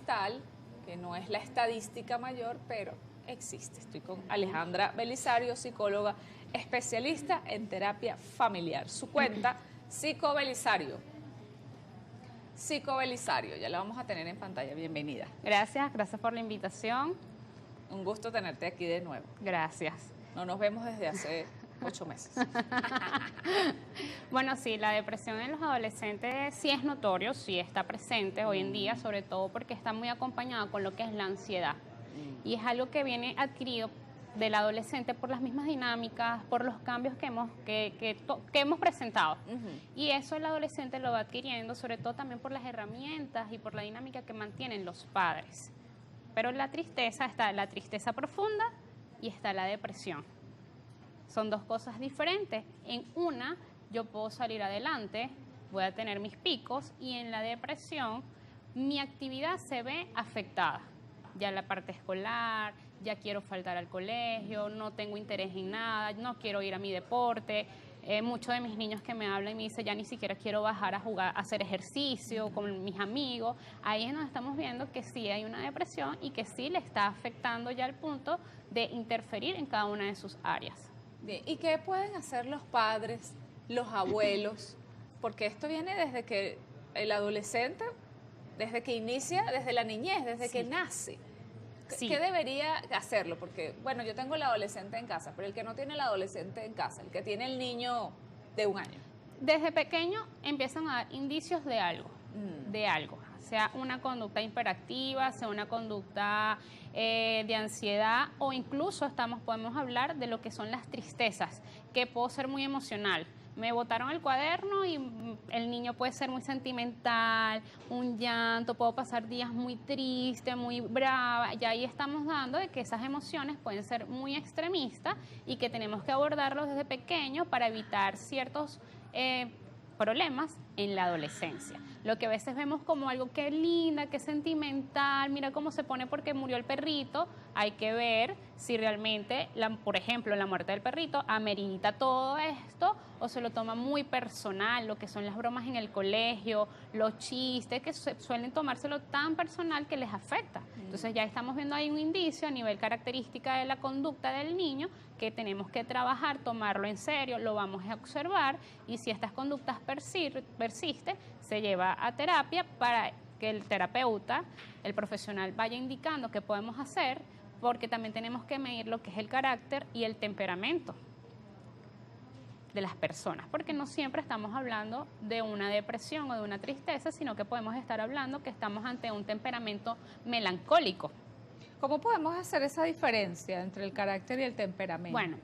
tal, que no es la estadística mayor, pero existe. Estoy con Alejandra Belisario, psicóloga especialista en terapia familiar. Su cuenta, Psico Belisario. Psico Belisario, ya la vamos a tener en pantalla. Bienvenida. Gracias por la invitación. Un gusto tenerte aquí de nuevo. Gracias. No nos vemos desde hace 8 meses. Bueno, sí, la depresión en los adolescentes sí es notorio, sí está presente hoy en día, sobre todo porque está muy acompañada con lo que es la ansiedad. Y es algo que viene adquirido del adolescente por las mismas dinámicas, por los cambios que hemos presentado. Y eso el adolescente lo va adquiriendo, sobre todo también por las herramientas y por la dinámica que mantienen los padres. Pero la tristeza, está la tristeza profunda y está la depresión. Son dos cosas diferentes. En una yo puedo salir adelante, voy a tener mis picos, y en la depresión mi actividad se ve afectada. Ya la parte escolar, ya quiero faltar al colegio, no tengo interés en nada, no quiero ir a mi deporte. Muchos de mis niños que me hablan y me dicen, ya ni siquiera quiero bajar a jugar, a hacer ejercicio con mis amigos. Ahí es donde estamos viendo que sí hay una depresión y que sí le está afectando ya al punto de interferir en cada una de sus áreas. Bien, ¿y qué pueden hacer los padres, los abuelos? Porque esto viene desde que el adolescente, desde que inicia, desde la niñez, desde que nace. ¿Qué debería hacerlo? Porque, bueno, yo tengo el adolescente en casa, pero el que no tiene el adolescente en casa, el que tiene el niño de 1 año. Desde pequeño empiezan a dar indicios de algo, sea una conducta hiperactiva, sea una conducta de ansiedad, o incluso podemos hablar de lo que son las tristezas, que puedo ser muy emocional. Me botaron el cuaderno y el niño puede ser muy sentimental, un llanto, puedo pasar días muy triste, muy brava, y ahí estamos dando de que esas emociones pueden ser muy extremistas y que tenemos que abordarlos desde pequeño para evitar ciertos problemas en la adolescencia. Lo que a veces vemos como algo que linda, que sentimental, mira cómo se pone porque murió el perrito, hay que ver si realmente, por ejemplo, la muerte del perrito amerita todo esto o se lo toma muy personal, lo que son las bromas en el colegio, los chistes, que suelen tomárselo tan personal que les afecta. Entonces ya estamos viendo ahí un indicio a nivel característica de la conducta del niño que tenemos que trabajar, tomarlo en serio, lo vamos a observar, y si estas conductas persisten, se lleva a terapia para que el terapeuta, el profesional, vaya indicando qué podemos hacer, porque también tenemos que medir lo que es el carácter y el temperamento de las personas, porque no siempre estamos hablando de una depresión o de una tristeza, sino que podemos estar hablando que estamos ante un temperamento melancólico. ¿Cómo podemos hacer esa diferencia entre el carácter y el temperamento? Bueno,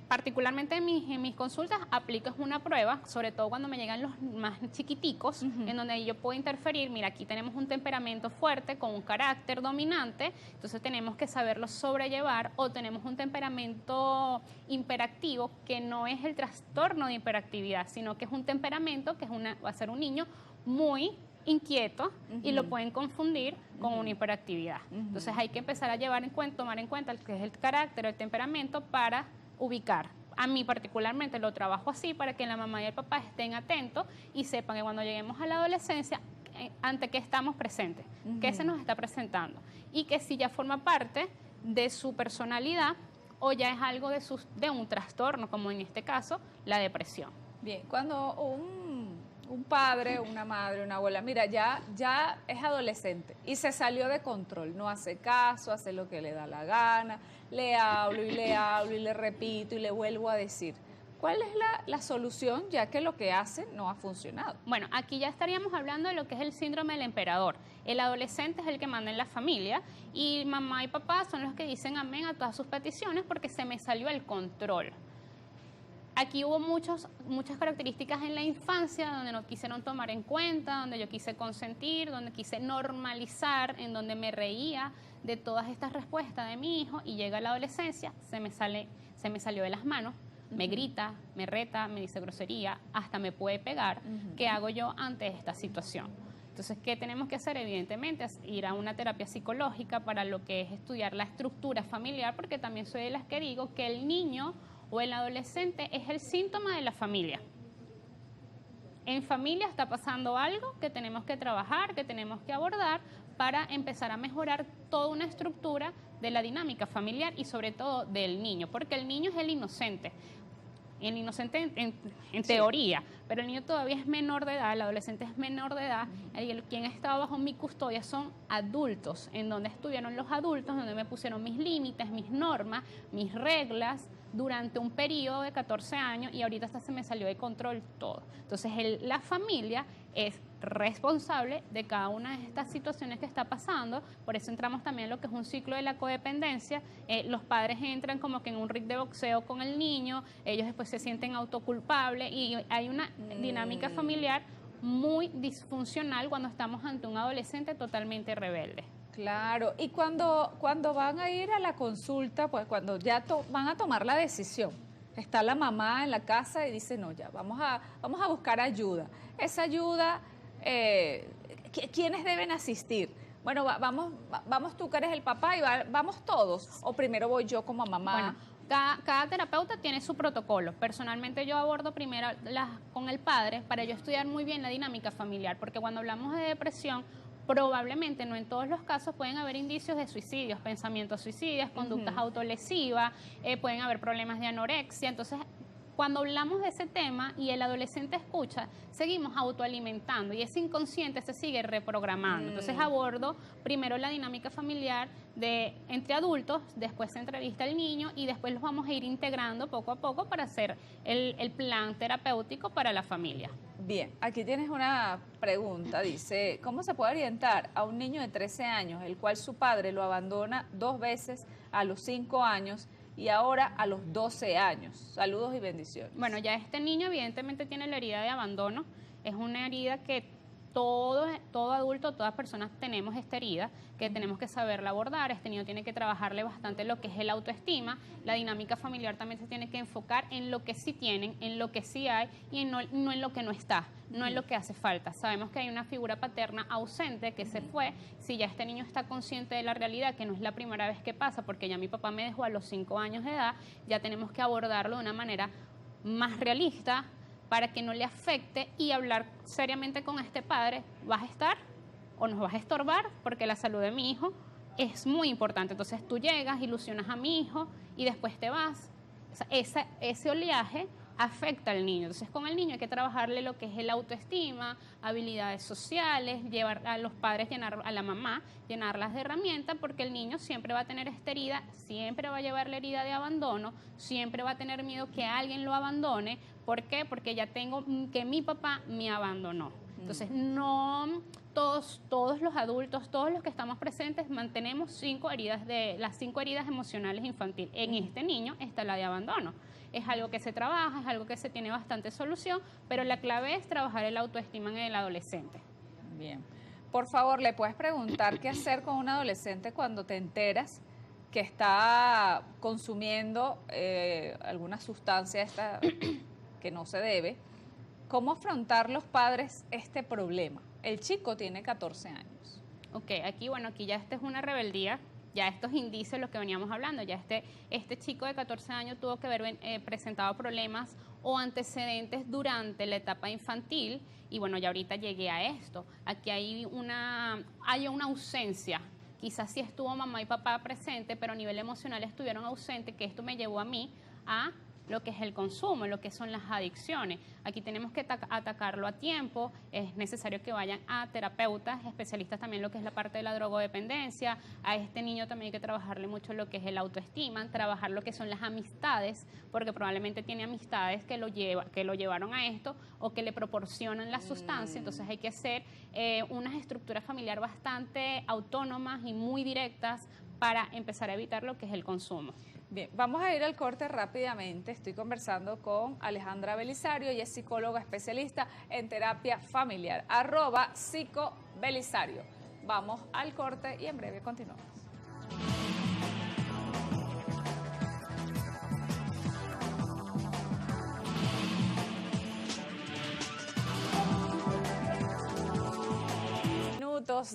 particularmente en mis consultas aplico una prueba, sobre todo cuando me llegan los más chiquiticos, en donde yo puedo interferir. Mira, aquí tenemos un temperamento fuerte con un carácter dominante, entonces tenemos que saberlo sobrellevar, o tenemos un temperamento hiperactivo, que no es el trastorno de hiperactividad, sino que es un temperamento que va a ser un niño muy inquieto y lo pueden confundir con una hiperactividad. Entonces hay que empezar a tomar en cuenta que es el carácter, el temperamento, para ubicar. A mí particularmente lo trabajo así para que la mamá y el papá estén atentos y sepan que cuando lleguemos a la adolescencia, ante qué estamos presentes, qué se nos está presentando, y que si ya forma parte de su personalidad o ya es algo de un trastorno, como en este caso la depresión. Bien, cuando un padre, una madre, una abuela, mira, ya es adolescente y se salió de control, no hace caso, hace lo que le da la gana, le hablo y le repito y le vuelvo a decir. ¿Cuál es la solución, ya que lo que hace no ha funcionado? Bueno, aquí ya estaríamos hablando de lo que es el síndrome del emperador. El adolescente es el que manda en la familia y mamá y papá son los que dicen amén a todas sus peticiones porque se me salió el control. Aquí hubo muchas características en la infancia donde no quisieron tomar en cuenta, donde yo quise consentir, donde quise normalizar, en donde me reía de todas estas respuestas de mi hijo, y llega la adolescencia, se me salió de las manos, me grita, me reta, me dice grosería, hasta me puede pegar. ¿Qué hago yo ante esta situación? Entonces, ¿qué tenemos que hacer? Evidentemente, es ir a una terapia psicológica para lo que es estudiar la estructura familiar, porque también soy de las que digo que el niño o el adolescente es el síntoma de la familia. En familia está pasando algo que tenemos que trabajar, que tenemos que abordar, para empezar a mejorar toda una estructura de la dinámica familiar y sobre todo del niño, porque el niño es el inocente en teoría, pero el niño todavía es menor de edad, el adolescente es menor de edad, y quien ha estado bajo mi custodia son adultos, en donde estuvieron los adultos, donde me pusieron mis límites, mis normas, mis reglas, durante un periodo de 14 años y ahorita hasta se me salió de control todo. Entonces la familia es responsable de cada una de estas situaciones que está pasando, por eso entramos también en lo que es un ciclo de la codependencia. Los padres entran como que en un ring de boxeo con el niño, ellos después se sienten autoculpables y hay una dinámica familiar muy disfuncional cuando estamos ante un adolescente totalmente rebelde. Claro, y cuando van a ir a la consulta, pues cuando ya van a tomar la decisión, está la mamá en la casa y dice, no, ya, vamos a buscar ayuda. Esa ayuda, ¿quiénes deben asistir? Bueno, vamos tú que eres el papá y vamos todos, o primero voy yo como mamá. Bueno, cada terapeuta tiene su protocolo. Personalmente yo abordo primero con el padre para yo estudiar muy bien la dinámica familiar, porque cuando hablamos de depresión, probablemente, no en todos los casos, pueden haber indicios de suicidios, pensamientos suicidas, conductas autolesivas, pueden haber problemas de anorexia. Entonces, cuando hablamos de ese tema y el adolescente escucha, seguimos autoalimentando y ese inconsciente se sigue reprogramando. Entonces abordo primero la dinámica familiar entre adultos, después se entrevista al niño y después los vamos a ir integrando poco a poco para hacer el plan terapéutico para la familia. Bien, aquí tienes una pregunta, dice, ¿cómo se puede orientar a un niño de 13 años, el cual su padre lo abandona 2 veces a los 5 años y ahora a los 12 años? Saludos y bendiciones. Bueno, ya este niño evidentemente tiene la herida de abandono, es una herida que todo adulto, todas personas tenemos esta herida, que tenemos que saberla abordar. Este niño tiene que trabajarle bastante lo que es el autoestima, la dinámica familiar también se tiene que enfocar en lo que sí tienen, en lo que sí hay y no en lo que no está, no en lo que hace falta. Sabemos que hay una figura paterna ausente que se fue. Si ya este niño está consciente de la realidad, que no es la primera vez que pasa, porque ya mi papá me dejó a los 5 años de edad, ya tenemos que abordarlo de una manera más realista, para que no le afecte y hablar seriamente con este padre. ¿Vas a estar o nos vas a estorbar? Porque la salud de mi hijo es muy importante. Entonces tú llegas, ilusionas a mi hijo y después te vas. O sea, ese oleaje afecta al niño. Entonces con el niño hay que trabajarle lo que es el autoestima, habilidades sociales, llevar a los padres, a la mamá, llenarlas de herramientas, porque el niño siempre va a tener esta herida, siempre va a llevar la herida de abandono, siempre va a tener miedo que alguien lo abandone. ¿Por qué? Porque ya tengo que mi papá me abandonó. Entonces no todos los adultos, todos los que estamos presentes mantenemos las 5 heridas emocionales infantiles. En este niño está la de abandono. Es algo que se trabaja, es algo que se tiene bastante solución, pero la clave es trabajar el autoestima en el adolescente. Bien. Por favor, ¿le puedes preguntar qué hacer con un adolescente cuando te enteras que está consumiendo alguna sustancia que no se debe? ¿Cómo afrontar los padres este problema? El chico tiene 14 años. Ok, aquí ya esta es una rebeldía. Ya estos indicios, los que veníamos hablando, ya este chico de 14 años tuvo que haber presentado problemas o antecedentes durante la etapa infantil y bueno, ya ahorita llegué a esto. Aquí hay una ausencia. Quizás sí estuvo mamá y papá presente, pero a nivel emocional estuvieron ausentes, que esto me llevó a mí a lo que es el consumo, lo que son las adicciones. Aquí tenemos que atacarlo a tiempo, es necesario que vayan a terapeutas, especialistas también lo que es la parte de la drogodependencia. A este niño también hay que trabajarle mucho lo que es el autoestima, trabajar lo que son las amistades, porque probablemente tiene amistades que lo llevaron a esto o que le proporcionan la sustancia. Entonces hay que hacer unas estructuras familiares bastante autónomas y muy directas para empezar a evitar lo que es el consumo. Bien, vamos a ir al corte rápidamente. Estoy conversando con Alejandra Belisario, ella es psicóloga especialista en terapia familiar, @psicobelisario. Vamos al corte y en breve continuamos.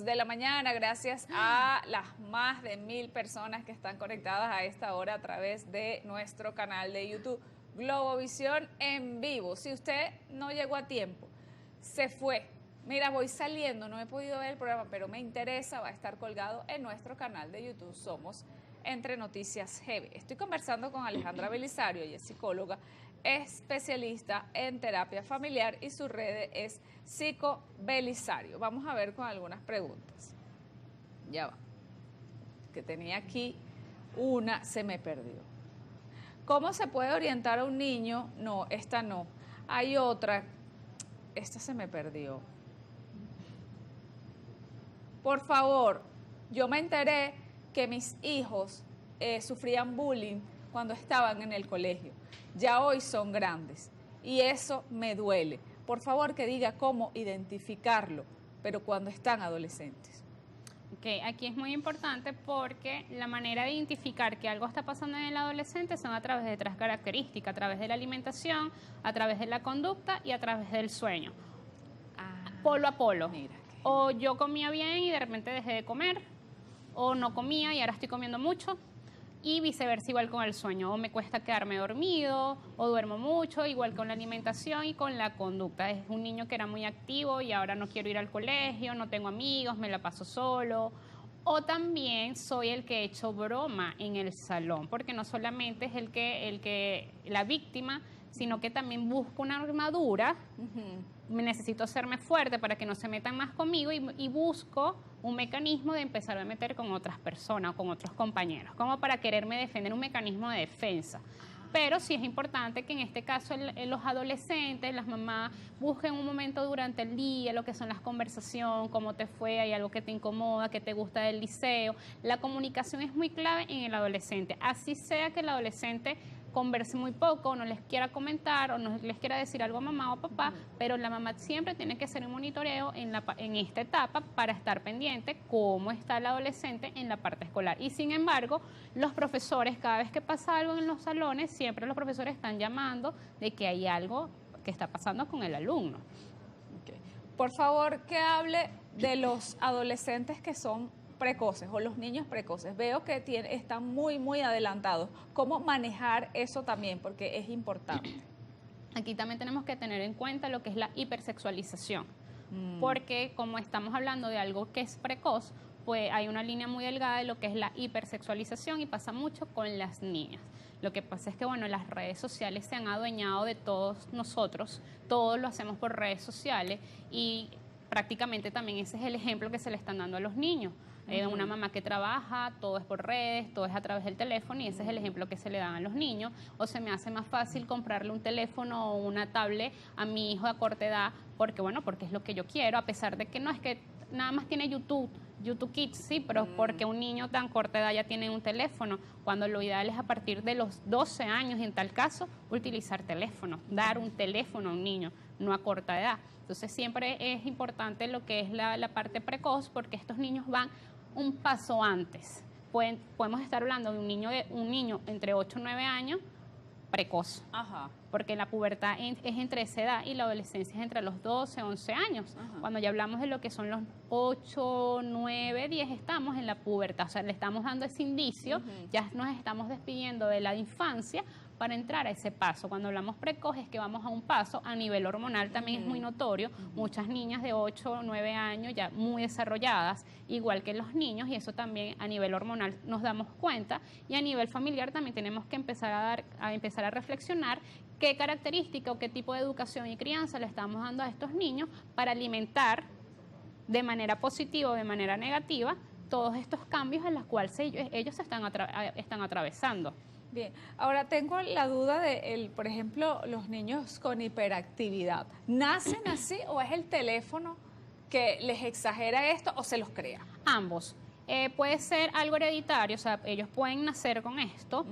De la mañana, gracias a las más de 1000 personas que están conectadas a esta hora a través de nuestro canal de YouTube Globovisión en vivo. Si usted no llegó a tiempo, se fue, Mira, voy saliendo, no he podido ver el programa, pero me interesa, va a estar colgado en nuestro canal de YouTube, Somos Entre Noticias GB. Estoy conversando con Alejandra Belisario, ella es psicóloga, especialista en terapia familiar y su red es Psico Belisario. Vamos a ver con algunas preguntas. Ya va, que tenía aquí una, se me perdió. ¿Cómo se puede orientar a un niño? No, esta no. Hay otra, esta se me perdió. Por favor, yo me enteré que mis hijos sufrían bullying cuando estaban en el colegio. Ya hoy son grandes y eso me duele. Por favor, que diga cómo identificarlo, pero cuando están adolescentes. Okay, aquí es muy importante porque la manera de identificar que algo está pasando en el adolescente son a través de 3 características, a través de la alimentación, a través de la conducta y a través del sueño. Polo a polo. Mira. O yo comía bien y de repente dejé de comer, o no comía y ahora estoy comiendo mucho, y viceversa igual con el sueño, o me cuesta quedarme dormido, o duermo mucho, igual con la alimentación y con la conducta. Es un niño que era muy activo y ahora no quiero ir al colegio, no tengo amigos, me la paso solo. O también soy el que he hecho broma en el salón, porque no solamente es la víctima, sino que también busco una armadura. Necesito hacerme fuerte para que no se metan más conmigo y busco un mecanismo de empezar a meter con otras personas, con otros compañeros, como para quererme defender, un mecanismo de defensa. Pero sí es importante que en este caso los adolescentes, las mamás, busquen un momento durante el día, lo que son las conversaciones, cómo te fue, hay algo que te incomoda, que te gusta del liceo. La comunicación es muy clave en el adolescente, así sea que el adolescente converse muy poco, no les quiera comentar o no les quiera decir algo a mamá o papá, pero la mamá siempre tiene que hacer un monitoreo en esta etapa para estar pendiente cómo está el adolescente en la parte escolar. Y sin embargo, los profesores, cada vez que pasa algo en los salones, siempre los profesores están llamando de que hay algo que está pasando con el alumno. Okay. Por favor, que hable de los adolescentes que son precoces o los niños precoces. Veo que están muy adelantados. ¿Cómo manejar eso también? Porque es importante. Aquí también tenemos que tener en cuenta lo que es la hipersexualización. Porque como estamos hablando de algo que es precoz, pues hay una línea muy delgada de lo que es la hipersexualización y pasa mucho con las niñas. Lo que pasa es que, bueno, las redes sociales se han adueñado de todos nosotros, todos lo hacemos por redes sociales y prácticamente también ese es el ejemplo que se le están dando a los niños. Una mamá que trabaja, todo es por redes, todo es a través del teléfono y ese es el ejemplo que se le dan a los niños. O se me hace más fácil comprarle un teléfono o una tablet a mi hijo a corta edad porque es lo que yo quiero, a pesar de que no es que nada más tiene YouTube Kids, sí, pero porque un niño tan corta edad ya tiene un teléfono, cuando lo ideal es a partir de los 12 años, y en tal caso, utilizar teléfono, dar un teléfono a un niño, no a corta edad. Entonces siempre es importante lo que es la parte precoz porque estos niños van un paso antes. Podemos estar hablando de un niño entre 8 y 9 años precoz. Ajá. Porque la pubertad es entre esa edad y la adolescencia es entre los 12, 11 años. Ajá. Cuando ya hablamos de lo que son los 8, 9, 10, estamos en la pubertad. O sea, le estamos dando ese indicio, ya nos estamos despidiendo de la infancia para entrar a ese paso. Cuando hablamos precoz es que vamos a un paso a nivel hormonal, también es muy notorio. Muchas niñas de 8 o 9 años ya muy desarrolladas, igual que los niños, y eso también a nivel hormonal nos damos cuenta. Y a nivel familiar también tenemos que empezar a reflexionar qué característica o qué tipo de educación y crianza le estamos dando a estos niños para alimentar de manera positiva o de manera negativa todos estos cambios en los cuales ellos están atravesando. Bien, ahora tengo la duda de, por ejemplo, los niños con hiperactividad. ¿Nacen así o es el teléfono que les exagera esto o se los crea? Ambos. Puede ser algo hereditario, o sea, ellos pueden nacer con esto.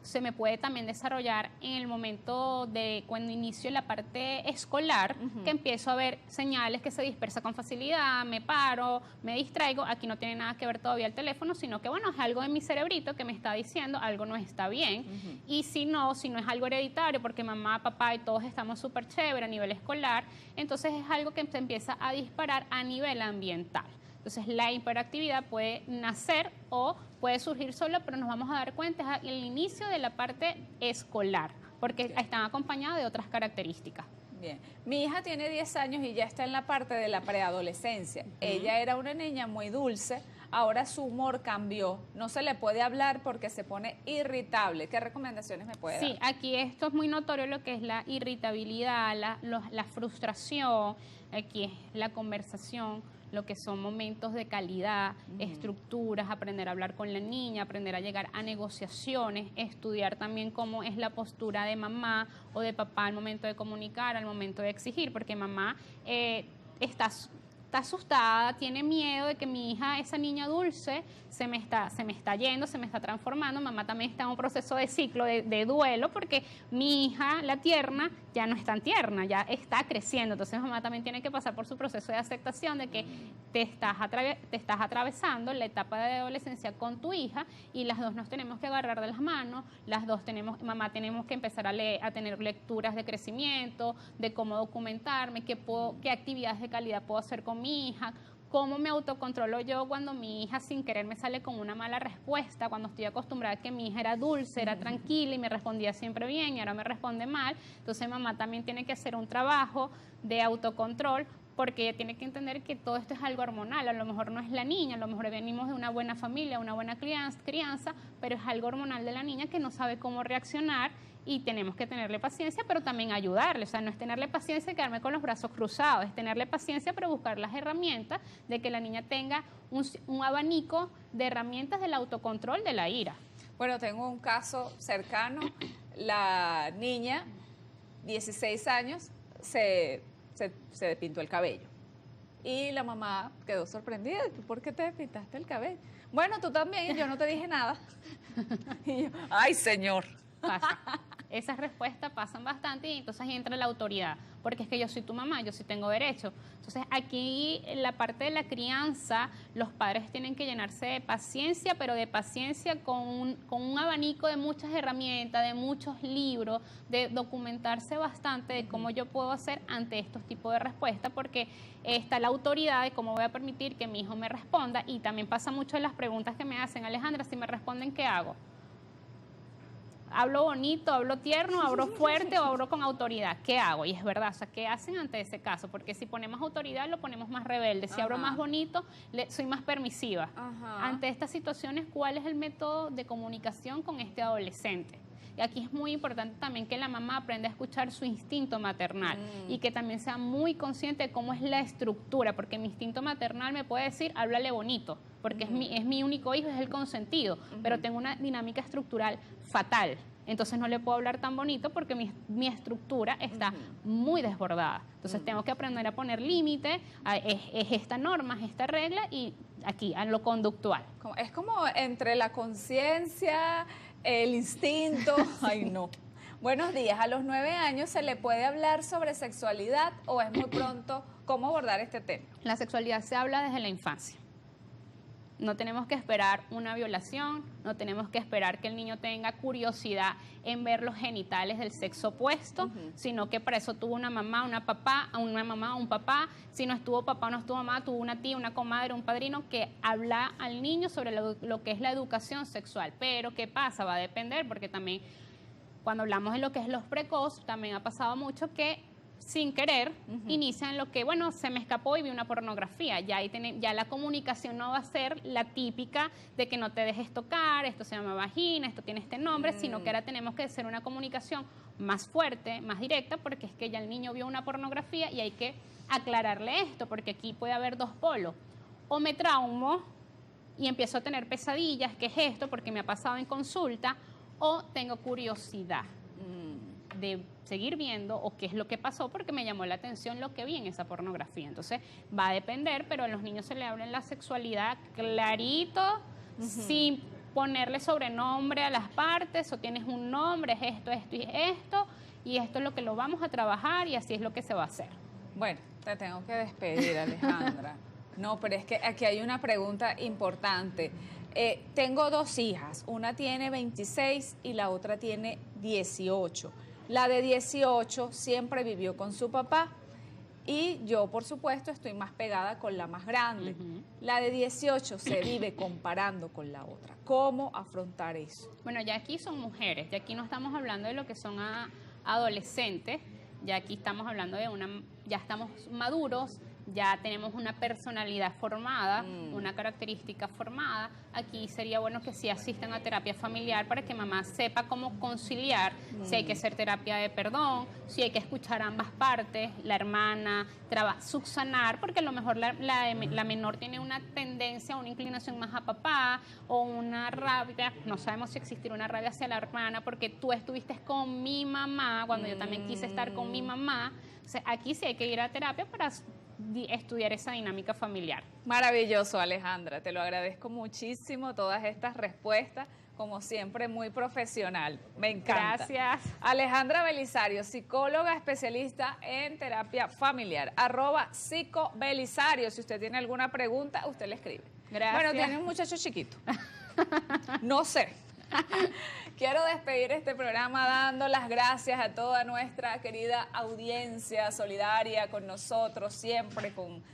Se me puede también desarrollar en el momento de cuando inicio la parte escolar, que empiezo a ver señales que se dispersa con facilidad, me paro, me distraigo. Aquí no tiene nada que ver todavía el teléfono, sino que, bueno, es algo de mi cerebrito que me está diciendo algo no está bien. Y si no es algo hereditario, porque mamá, papá y todos estamos súper chévere a nivel escolar, entonces es algo que se empieza a disparar a nivel ambiental. Entonces la hiperactividad puede nacer o puede surgir solo, pero nos vamos a dar cuenta al inicio de la parte escolar, porque están acompañadas de otras características. Bien. Mi hija tiene 10 años y ya está en la parte de la preadolescencia. Ella era una niña muy dulce, ahora su humor cambió. No se le puede hablar porque se pone irritable. ¿Qué recomendaciones me puede dar? Sí, aquí esto es muy notorio lo que es la irritabilidad, la frustración, aquí es la conversación, lo que son momentos de calidad, estructuras, aprender a hablar con la niña, aprender a llegar a negociaciones, estudiar también cómo es la postura de mamá o de papá al momento de comunicar, al momento de exigir, porque mamá está asustada, tiene miedo de que mi hija, esa niña dulce, se me está yendo, se me está transformando. Mamá también está en un proceso de ciclo de duelo porque mi hija, la tierna, ya no es tan tierna, ya está creciendo. Entonces mamá también tiene que pasar por su proceso de aceptación de que te estás atravesando la etapa de adolescencia con tu hija y las dos nos tenemos que agarrar de las manos, mamá tenemos que empezar a tener lecturas de crecimiento, de cómo documentarme, qué actividades de calidad puedo hacer con mi hija, cómo me autocontrolo yo cuando mi hija sin querer me sale con una mala respuesta, cuando estoy acostumbrada a que mi hija era dulce, era tranquila y me respondía siempre bien y ahora me responde mal. Entonces mamá también tiene que hacer un trabajo de autocontrol porque ella tiene que entender que todo esto es algo hormonal. A lo mejor no es la niña, a lo mejor venimos de una buena familia, una buena crianza, pero es algo hormonal de la niña que no sabe cómo reaccionar y tenemos que tenerle paciencia, pero también ayudarle. O sea, no es tenerle paciencia y quedarme con los brazos cruzados, es tenerle paciencia, pero buscar las herramientas de que la niña tenga un abanico de herramientas del autocontrol de la ira. Bueno, tengo un caso cercano. La niña, 16 años, se pintó el cabello. Y la mamá quedó sorprendida. ¿Por qué te pintaste el cabello? Bueno, tú también, yo no te dije nada. Y yo, ay, señor. Pasa. Esas respuestas pasan bastante y entonces entra la autoridad, porque es que yo soy tu mamá, yo sí tengo derecho. Entonces aquí en la parte de la crianza, los padres tienen que llenarse de paciencia, pero de paciencia con un abanico de muchas herramientas, de muchos libros, de documentarse bastante de cómo yo puedo hacer ante estos tipos de respuestas, porque está la autoridad de cómo voy a permitir que mi hijo me responda. Y también pasa mucho de las preguntas que me hacen: Alejandra, si me responden, ¿qué hago? Hablo bonito, hablo tierno, hablo fuerte o hablo con autoridad. ¿Qué hago? Y es verdad, o sea, ¿qué hacen ante ese caso? Porque si ponemos autoridad, lo ponemos más rebelde. Si hablo más bonito, soy más permisiva. Ante estas situaciones, ¿cuál es el método de comunicación con este adolescente? Y aquí es muy importante también que la mamá aprenda a escuchar su instinto maternal y que también sea muy consciente de cómo es la estructura, porque mi instinto maternal me puede decir, háblale bonito, porque es mi único hijo, es el consentido, pero tengo una dinámica estructural fatal. Entonces no le puedo hablar tan bonito porque mi estructura está muy desbordada. Entonces tengo que aprender a poner límite, es esta norma, es esta regla y aquí, a lo conductual. Es como entre la conciencia, el instinto. Ay, no. Buenos días. ¿A los 9 años se le puede hablar sobre sexualidad o es muy pronto? ¿Cómo abordar este tema? La sexualidad se habla desde la infancia. No tenemos que esperar una violación, no tenemos que esperar que el niño tenga curiosidad en ver los genitales del sexo opuesto, sino que para eso tuvo una mamá, una mamá, un papá. Si no estuvo papá, no estuvo mamá, tuvo una tía, una comadre, un padrino que habla al niño sobre lo que es la educación sexual. Pero ¿qué pasa? Va a depender, porque también cuando hablamos de lo que es los precoz, también ha pasado mucho que sin querer, inician lo que, bueno, se me escapó y vi una pornografía. Ya la comunicación no va a ser la típica de que no te dejes tocar, esto se llama vagina, esto tiene este nombre, sino que ahora tenemos que hacer una comunicación más fuerte, más directa, porque es que ya el niño vio una pornografía y hay que aclararle esto, porque aquí puede haber dos polos. O me traumo y empiezo a tener pesadillas, ¿qué es esto? Porque me ha pasado en consulta, o tengo curiosidad de seguir viendo o qué es lo que pasó porque me llamó la atención lo que vi en esa pornografía. Entonces va a depender, pero a los niños se le habla en la sexualidad clarito, sin ponerle sobrenombre a las partes, o tienes un nombre, es esto, esto y esto es lo que lo vamos a trabajar y así es lo que se va a hacer. Bueno, te tengo que despedir, Alejandra. No, pero es que aquí hay una pregunta importante. Tengo 2 hijas, una tiene 26 y la otra tiene 18. La de 18 siempre vivió con su papá y yo, por supuesto, estoy más pegada con la más grande. La de 18 se vive comparando con la otra. ¿Cómo afrontar eso? Bueno, ya aquí son mujeres, ya aquí no estamos hablando de lo que son adolescentes. Ya aquí estamos hablando de ya estamos maduros, ya tenemos una personalidad formada, una característica formada. Aquí sería bueno que sí asistan a terapia familiar para que mamá sepa cómo conciliar, si hay que hacer terapia de perdón, si hay que escuchar ambas partes, la hermana, subsanar, porque a lo mejor la menor tiene una tendencia, una inclinación más a papá, o una rabia, no sabemos si existirá una rabia hacia la hermana, porque tú estuviste con mi mamá, cuando yo también quise estar con mi mamá. O sea, aquí sí hay que ir a terapia para estudiar esa dinámica familiar. Maravilloso, Alejandra, te lo agradezco muchísimo, todas estas respuestas, como siempre, muy profesional, me encanta. Gracias. Alejandra Belisario, psicóloga especialista en terapia familiar, @psicobelisario, si usted tiene alguna pregunta, usted le escribe. Gracias. Bueno, tiene un muchacho chiquito, no sé. Quiero despedir este programa dando las gracias a toda nuestra querida audiencia solidaria con nosotros, siempre con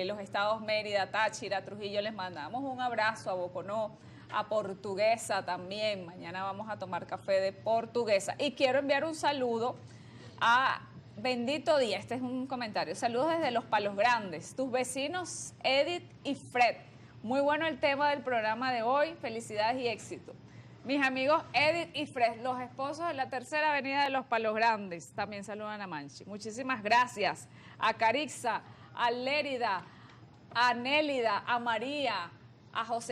los estados Mérida, Táchira, Trujillo. Les mandamos un abrazo a Boconó, a Portuguesa también. Mañana vamos a tomar café de Portuguesa. Y quiero enviar un saludo a Bendito Día. Este es un comentario. Saludos desde Los Palos Grandes. Tus vecinos Edith y Fred. Muy bueno el tema del programa de hoy. Felicidades y éxito. Mis amigos Edith y Fred, los esposos de la Tercera Avenida de Los Palos Grandes, también saludan a Manchi. Muchísimas gracias a Carixa, a Lérida, a Nélida, a María, a José